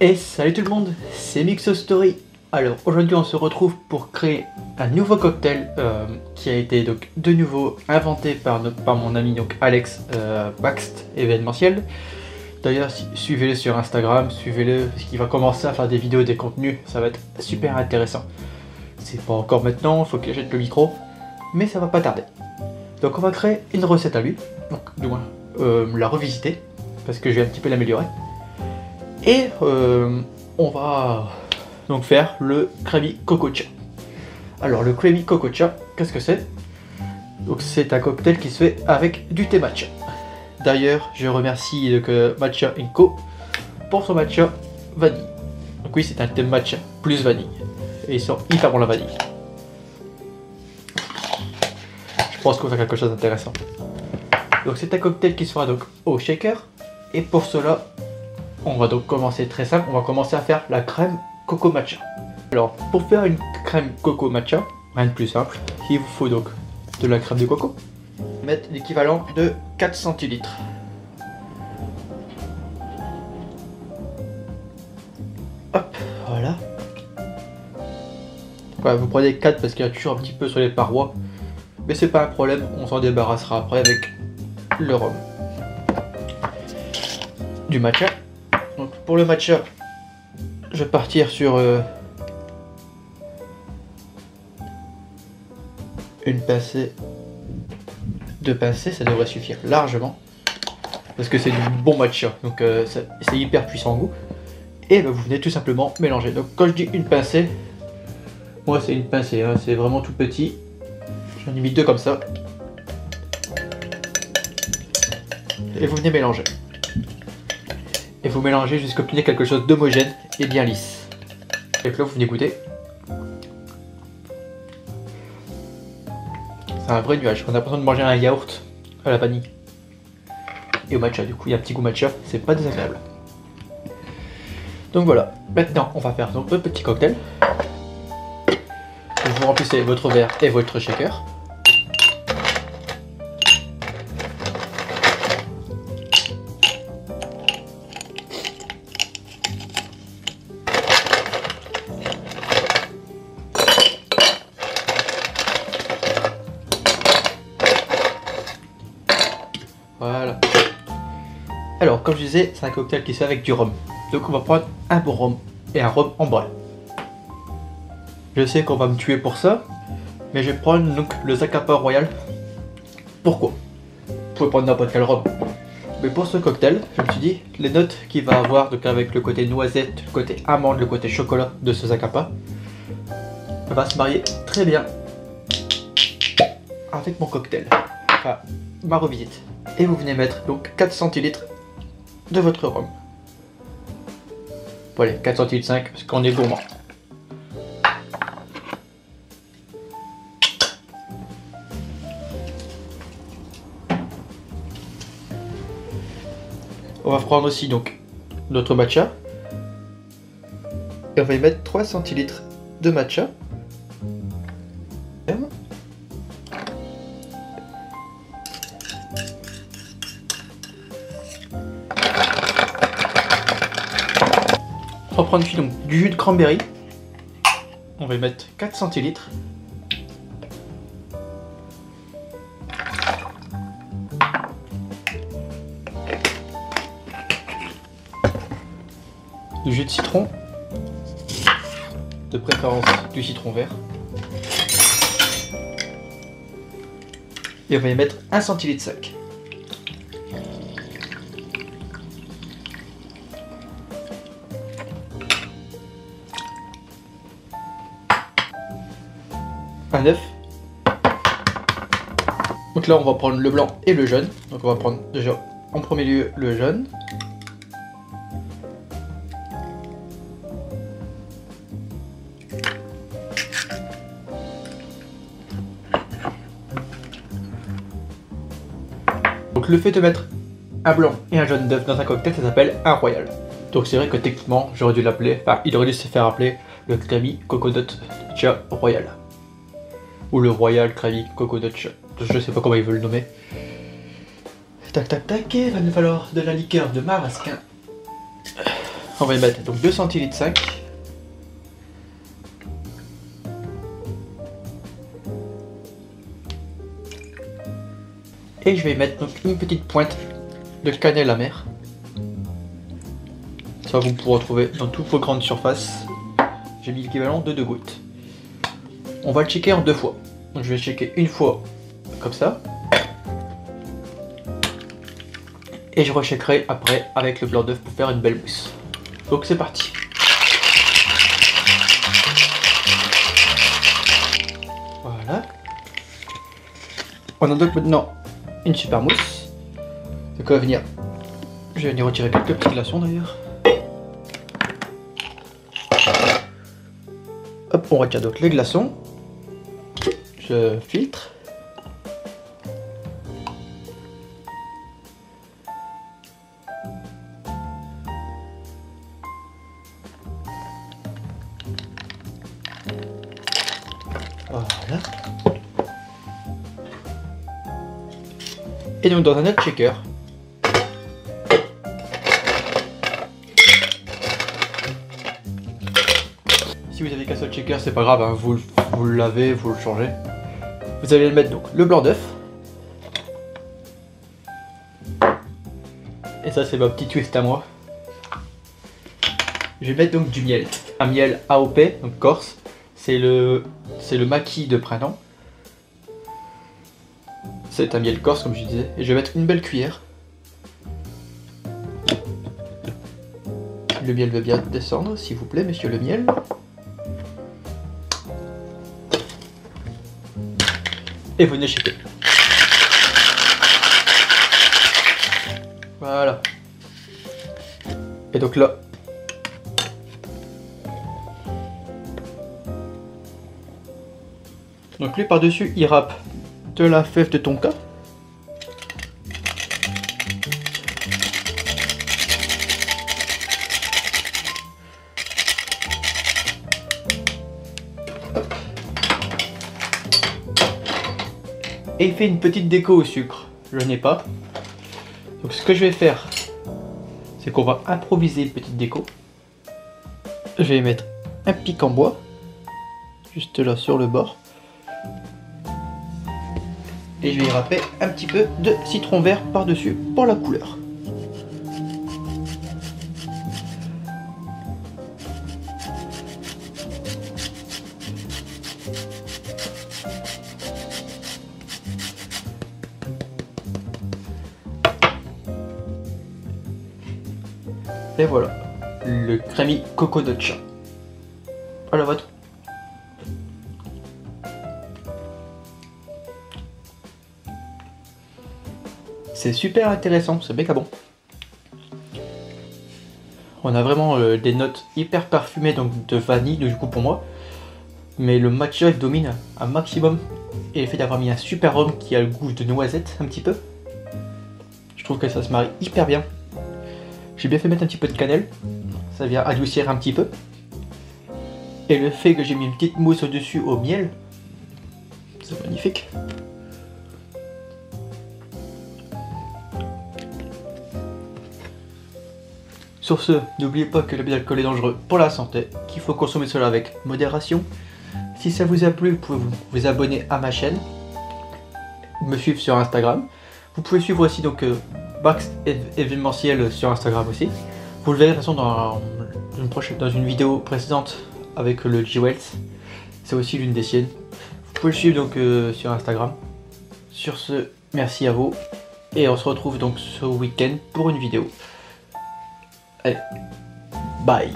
Et salut tout le monde, c'est Mixo Story. Alors aujourd'hui on se retrouve pour créer un nouveau cocktail qui a été donc de nouveau inventé par mon ami donc Alex Baxt événementiel. D'ailleurs suivez-le sur Instagram, suivez-le parce qu'il va commencer à faire des vidéos, des contenus, ça va être super intéressant. C'est pas encore maintenant, il faut qu'il achète le micro, mais ça va pas tarder. Donc on va créer une recette à lui, donc du moins la revisiter, parce que je vais un petit peu l'améliorer. Et on va donc faire le Creamy Coco Cha. Alors le Creamy Coco Cha, qu'est-ce que c'est? Donc c'est un cocktail qui se fait avec du thé matcha. D'ailleurs je remercie donc, Matcha & Co pour son matcha vanille. Donc oui, c'est un thé matcha plus vanille. Et ils sont hyper bons la vanille. Je pense qu'on va faire quelque chose d'intéressant. Donc c'est un cocktail qui sera donc au shaker. Et pour cela, on va donc commencer très simple. On va commencer à faire la crème coco matcha. Alors pour faire une crème coco matcha, rien de plus simple. Il vous faut donc de la crème de coco. Mettre l'équivalent de 4 centilitres. Hop, voilà. Ouais, vous prenez 4 parce qu'il y a toujours un petit peu sur les parois. Mais c'est pas un problème, on s'en débarrassera après avec le rhum. Du matcha. Donc pour le matcha, je vais partir sur une pincée, 2 pincées, ça devrait suffire largement. Parce que c'est du bon matcha, donc c'est hyper puissant en goût. Et ben, vous venez tout simplement mélanger. Donc quand je dis une pincée, moi c'est une pincée, hein, c'est vraiment tout petit. J'en ai mis 2 comme ça. Et vous venez mélanger. Et vous mélangez jusqu'à obtenir quelque chose d'homogène et bien lisse. Et puis là vous venez goûter. C'est un vrai nuage. On a l'impression de manger un yaourt à la vanille. Et au matcha, du coup il y a un petit goût matcha, c'est pas désagréable. Donc voilà, maintenant on va faire donc le petit cocktail. Vous remplissez votre verre et votre shaker. Voilà. Alors, comme je disais, c'est un cocktail qui se fait avec du rhum. Donc on va prendre un bon rhum et un rhum en brun. Je sais qu'on va me tuer pour ça, mais je vais prendre donc le Zacapa Royal. Pourquoi? Vous pouvez prendre n'importe quel rhum. Mais pour ce cocktail, je me suis dit, les notes qu'il va avoir donc avec le côté noisette, le côté amande, le côté chocolat de ce Zacapa, va se marier très bien avec mon cocktail. Enfin, ma revisite. Et vous venez mettre donc 4 centilitres de votre rhum. Voilà, 4 centilitres 5 parce qu'on est gourmand. On va prendre aussi donc notre matcha. Et on va y mettre 3 centilitres de matcha. On va prendre donc du jus de cranberry. On va y mettre 4 centilitres. Du jus de citron. De préférence du citron vert. Et on va y mettre 1 centilitre sec. Un œuf. Donc là on va prendre le blanc et le jaune. Donc on va prendre déjà en premier lieu le jaune. Donc le fait de mettre un blanc et un jaune d'œuf dans un cocktail, ça s'appelle un royal. Donc c'est vrai que techniquement j'aurais dû l'appeler, enfin il aurait dû se faire appeler le Creamy Coconut Cha Royal. Ou le Royal Creamy Coconut Cha. Je sais pas comment ils veulent le nommer. Tac tac tac, il va nous falloir de la liqueur de marasquin. On va y mettre donc 2 centilitres 5. Et je vais y mettre donc une petite pointe de cannelle amère. Ça vous pourrez trouver dans toutes vos grandes surfaces. J'ai mis l'équivalent de 2 gouttes. On va le checker en 2 fois. Donc je vais checker une fois comme ça. Et je recheckerai après avec le blanc d'œuf pour faire une belle mousse. Donc c'est parti. Voilà. On a donc maintenant une super mousse. Donc on va venir. Je vais venir retirer quelques petits glaçons d'ailleurs. Hop, on retire donc les glaçons. Je filtre. Voilà. Et donc dans un autre shaker, si vous avez qu'un seul shaker, c'est pas grave, hein, vous le lavez, vous le changez. Vous allez mettre donc le blanc d'œuf. Et ça c'est ma petite twist à moi. Je vais mettre donc du miel. Un miel AOP, donc corse. C'est le maquis de printemps. C'est un miel corse comme je disais. Et je vais mettre une belle cuillère. Le miel veut bien descendre, s'il vous plaît, monsieur le miel. Et vous venez shaker. Voilà. Et donc là, donc lui par-dessus, il râpe de la fève de tonka. Et il fait une petite déco au sucre. Je n'ai pas. Donc ce que je vais faire, c'est qu'on va improviser une petite déco. Je vais mettre un pic en bois, juste là sur le bord. Et je vais y râper un petit peu de citron vert par-dessus pour la couleur. Et voilà, le crémi coco de chat. À la vôtre. C'est super intéressant, c'est méga bon. On a vraiment des notes hyper parfumées donc de vanille du coup pour moi. Mais le matcha il domine un maximum. Et le fait d'avoir mis un super rhum qui a le goût de noisette un petit peu. Je trouve que ça se marie hyper bien. J'ai bien fait mettre un petit peu de cannelle. Ça vient adoucir un petit peu. Et le fait que j'ai mis une petite mousse au-dessus au miel. C'est magnifique. Sur ce, n'oubliez pas que l'abus d'alcool est dangereux pour la santé, qu'il faut consommer cela avec modération. Si ça vous a plu, vous pouvez vous abonner à ma chaîne, me suivre sur Instagram. Vous pouvez suivre aussi donc Baxt événementiel sur Instagram aussi. Vous le verrez de toute façon dans une vidéo précédente avec le G-Wells. C'est aussi l'une des siennes. Vous pouvez le suivre donc sur Instagram. Sur ce, merci à vous. Et on se retrouve donc ce week-end pour une vidéo. Allez, bye.